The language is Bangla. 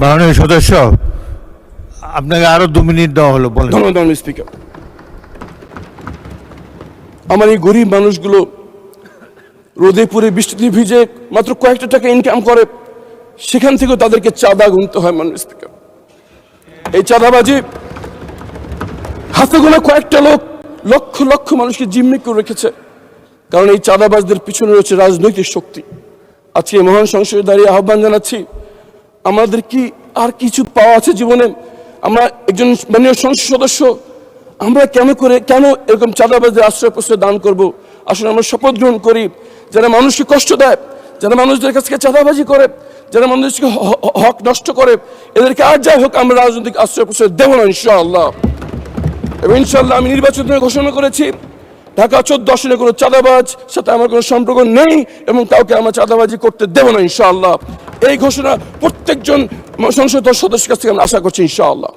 মাননীয় সদস্য, আপনাকে আরো 2 মিনিট দেওয়া হলো, বলেন। ধন্যবাদ স্পিকার। আমার এই গরিব মানুষগুলো রোদে পুড়ে বৃষ্টিতে ভিজে মাত্র কয়েকটা টাকা ইনকাম করে, সেখান থেকেও তাদেরকে চাঁদা গুনতে হয়। মাননীয় স্পিকার, এই চাঁদাবাজি হাতে গোনা কয়েকটা লোক লক্ষ লক্ষ মানুষকে জিম্মি করে রেখেছে, কারণ এই চাঁদাবাজদের পিছনে রয়েছে রাজনৈতিক শক্তি। আজকে এই মহান সংসদে দাঁড়িয়ে আহ্বান জানাচ্ছি, আমাদের কি আর কিছু পাওয়া আছে জীবনে? আমরা একজন মাননীয় সংসদ সদস্য, আমরা কেন এরকম চাঁদাবাজদের আশ্রয় প্রশ্রয় দান করব? আসলে আমরা শপথ গ্রহণ করি, যারা মানুষকে কষ্ট দেয়, যারা মানুষদের কাছ থেকে চাঁদাবাজি করে, যারা মানুষকে হক নষ্ট করে, এদেরকে আর যাই হোক আমরা রাজনৈতিক আশ্রয় প্রশ্রয় দেবো না ইনশাআল্লাহ। এবং ইনশাআল্লাহ আমি নির্বাচনের ঘোষণা করেছি, ঢাকা 14 আসনে কোনো চাঁদাবাজ সাথে আমার কোনো সম্পর্ক নেই এবং কাউকে আমরা চাঁদাবাজি করতে দেবো না ইনশাআল্লাহ। এই ঘোষণা প্রত্যেকজন সংসদ সদস্যের কাছ থেকে আমরা আশা করছি ইনশাআল্লাহ।